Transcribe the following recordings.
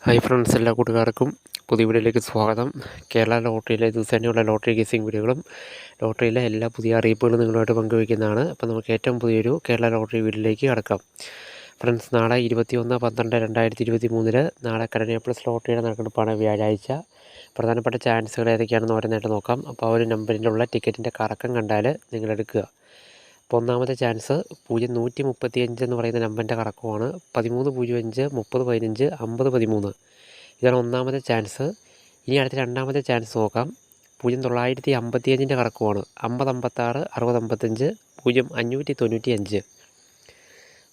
Hi friends, എല്ലാ കൂട്ടുകാർക്കും പുതിയ വീഡിയോയിലേക്ക് സ്വാഗതം. കേരള ലോട്ടറിയിലെ ദിവസേനയുള്ള ലോട്ടറി ഗെസ്സിംഗ് വീഡിയോകളും ലോട്ടറിയിലെ എല്ലാ പുതിയ അറിയിപ്പുകളും നിങ്ങളുമായിട്ട് പങ്കുവയ്ക്കുന്നതാണ്. അപ്പോൾ നമുക്ക് ഏറ്റവും പുതിയൊരു കേരള ലോട്ടറി വീഡിയോയിലേക്ക് കടക്കാം. ഫ്രണ്ട്സ്, നാളെ 21/12/2023 നാളെ കരുണ്യ പ്ലസ് ലോട്ടറിയുടെ നറുക്കെടുപ്പാണ്. വ്യാഴാഴ്ച. പ്രധാനപ്പെട്ട ചാൻസുകൾ ഏതൊക്കെയാണെന്ന് ഓരോന്നായിട്ട് നോക്കാം. അപ്പോൾ ആ ഒരു നമ്പറിലുള്ള ടിക്കറ്റിൻ്റെ കറക്കം കണ്ടാൽ നിങ്ങളെടുക്കുക. അപ്പോൾ ഒന്നാമത്തെ ചാൻസ് 0135 എന്ന് പറയുന്ന നമ്പറിൻ്റെ കറക്കമാണ്. 1305, 3015, 5013. ഇതാണ് ഒന്നാമത്തെ ചാൻസ്. ഇനി അടുത്ത രണ്ടാമത്തെ ചാൻസ് നോക്കാം. 0955 കറക്കമാണ്. 5056, 6055, 0595.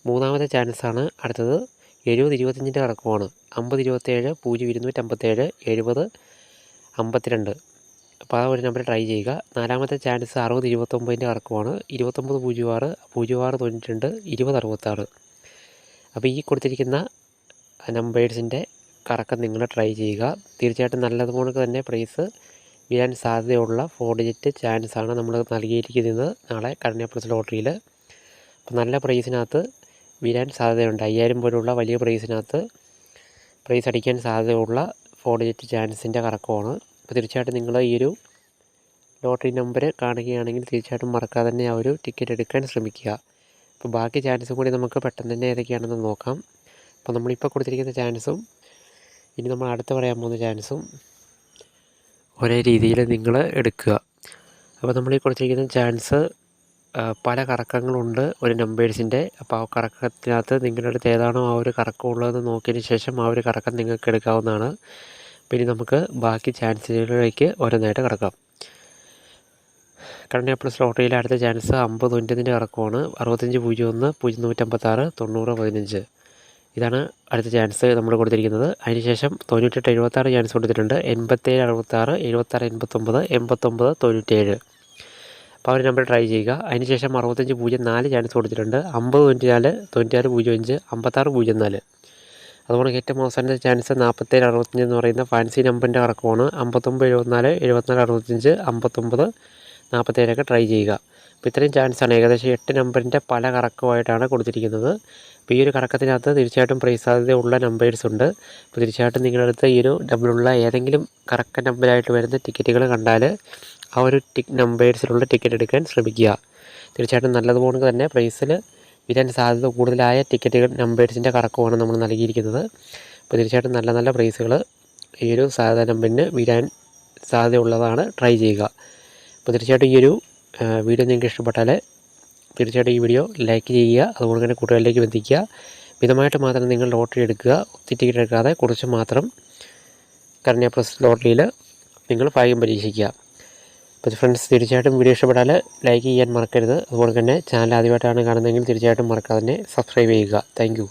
മൂന്നാമത്തെ ചാൻസാണ് അടുത്തത്. 7025 കറക്കമാണ്. 5027, 0257, 7052. അപ്പോൾ ആ ഒരു നമ്പർ ട്രൈ ചെയ്യുക. നാലാമത്തെ ചാൻസ് 6029 കറക്കമാണ്. 2906, 0692, 2066. അപ്പോൾ ഈ കൊടുത്തിരിക്കുന്ന നമ്പേഴ്സിൻ്റെ കറക്കം നിങ്ങൾ ട്രൈ ചെയ്യുക. തീർച്ചയായിട്ടും നല്ലതുപോലെ തന്നെ പ്രൈസ് വീഴാൻ സാധ്യതയുള്ള 4 ഡിജിറ്റ് ചാൻസാണ് നമ്മൾ നൽകിയിരിക്കുന്നത് നാളെ കരുണ്യ പ്ലസ് ലോട്ടറിയിൽ. അപ്പോൾ നല്ല പ്രൈസിനകത്ത് വീഴാൻ സാധ്യതയുണ്ട്. 5000 പോലുള്ള വലിയ പ്രൈസിനകത്ത് പ്രൈസ് അടിക്കാൻ സാധ്യതയുള്ള 4 ഡിജിറ്റ് ചാൻസിൻ്റെ കറക്കമാണ്. അപ്പോൾ തീർച്ചയായിട്ടും നിങ്ങൾ ഈ ഒരു ലോട്ടറി നമ്പർ കാണുകയാണെങ്കിൽ തീർച്ചയായിട്ടും മറക്കാതെ തന്നെ ആ ഒരു ടിക്കറ്റ് എടുക്കാൻ ശ്രമിക്കുക. അപ്പോൾ ബാക്കി ചാൻസും കൂടി നമുക്ക് പെട്ടെന്ന് തന്നെ ഏതൊക്കെയാണെന്ന് നോക്കാം. അപ്പോൾ നമ്മളിപ്പോൾ കൊടുത്തിരിക്കുന്ന ചാൻസും ഇനി നമ്മൾ അടുത്ത് പറയാൻ പോകുന്ന ചാൻസും ഒരേ രീതിയിൽ നിങ്ങൾ എടുക്കുക. അപ്പോൾ നമ്മൾ ഈ കൊടുത്തിരിക്കുന്ന ചാൻസ് പല കറക്കങ്ങളുണ്ട് ഒരു നമ്പേഴ്സിൻ്റെ. അപ്പോൾ ആ കറക്കത്തിനകത്ത് നിങ്ങളുടെ അടുത്ത് ഏതാണോ ആ ഒരു കറക്കം ഉള്ളതെന്ന് നോക്കിയതിന് ശേഷം ആ ഒരു കറക്കം നിങ്ങൾക്ക് എടുക്കാവുന്നതാണ്. പിന്നെ നമുക്ക് ബാക്കി ചാൻസുകളിലേക്ക് ഓരോന്നായിട്ട് കിടക്കാം. കരുണ്യ പ്ലസ് ലോട്ടറിയിലെ അടുത്ത ചാൻസ് 50/9 കറക്കമാണ്. 6501, 0156, 9015. ഇതാണ് അടുത്ത ചാൻസ് നമ്മൾ കൊടുത്തിരിക്കുന്നത്. അതിനുശേഷം 9876 ചാൻസ് കൊടുത്തിട്ടുണ്ട്. 8766, 7689, 8997. അപ്പോൾ ആ ഒരു നമ്പർ ട്രൈ ചെയ്യുക. അതിനുശേഷം 6504 ചാൻസ് കൊടുത്തിട്ടുണ്ട്. 50/94, 9605, 5604. അതുപോലെ ഏറ്റവും അവസാനത്തെ ചാൻസ് 4765 എന്ന് പറയുന്ന ഫാൻസി നമ്പറിൻ്റെ കറക്കമാണ്. 5974, 7465, 5947 ട്രൈ ചെയ്യുക. അപ്പോൾ ഇത്രയും ചാൻസാണ്. ഏകദേശം 8 നമ്പറിൻ്റെ പല കറക്കമായിട്ടാണ് കൊടുത്തിരിക്കുന്നത്. അപ്പോൾ ഈ ഒരു കറക്കത്തിനകത്ത് തീർച്ചയായിട്ടും പ്രൈസ് സാധ്യതയുള്ള നമ്പേഴ്സ് ഉണ്ട്. അപ്പോൾ തീർച്ചയായിട്ടും നിങ്ങളുടെ അടുത്ത് ഈ ഒരു നമ്പറിലുള്ള ഏതെങ്കിലും കറക്റ്റ് നമ്പറായിട്ട് വരുന്ന ടിക്കറ്റുകൾ കണ്ടാൽ ആ ഒരു നമ്പേഴ്സിലുള്ള ടിക്കറ്റ് എടുക്കാൻ ശ്രമിക്കുക. തീർച്ചയായിട്ടും നല്ലതുപോലെ തന്നെ പ്രൈസിൽ വീഴാൻ സാധ്യത കൂടുതലായ ടിക്കറ്റുകൾ നമ്പേഴ്സിൻ്റെ കറക്കമാണ് നമ്മൾ നൽകിയിരിക്കുന്നത്. അപ്പോൾ തീർച്ചയായിട്ടും നല്ല നല്ല പ്രൈസുകൾ ഈ ഒരു സാധാരണ നമ്പറിന് വീഴാൻ സാധ്യതയുള്ളതാണ്. ട്രൈ ചെയ്യുക. അപ്പോൾ തീർച്ചയായിട്ടും ഈ ഒരു വീഡിയോ നിങ്ങൾക്ക് ഇഷ്ടപ്പെട്ടാൽ തീർച്ചയായിട്ടും ഈ വീഡിയോ ലൈക്ക് ചെയ്യുക. അതുപോലെ തന്നെ കൂട്ടുകാരിലേക്ക് എത്തിക്കുക. മിതമായിട്ട് മാത്രം നിങ്ങൾ ലോട്ടറി എടുക്കുക. ഒത്തിരി ടിക്കറ്റ് എടുക്കാതെ കുറച്ച് മാത്രം കരുണ്യ പ്ലസ് ലോട്ടറിയിൽ നിങ്ങൾ ഭാഗ്യം പരീക്ഷിക്കുക. അപ്പോൾ ഫ്രണ്ട്സ്, തീർച്ചയായിട്ടും വീഡിയോ ഇഷ്ടപ്പെട്ടാൽ ലൈക്ക് ചെയ്യാൻ മറക്കരുത്. അതുപോലെ തന്നെ ചാനൽ ആദ്യമായിട്ടാണ് കാണുന്നതെങ്കിൽ തീർച്ചയായിട്ടും മറക്കാതെ തന്നെ സബ്സ്ക്രൈബ് ചെയ്യുക. താങ്ക്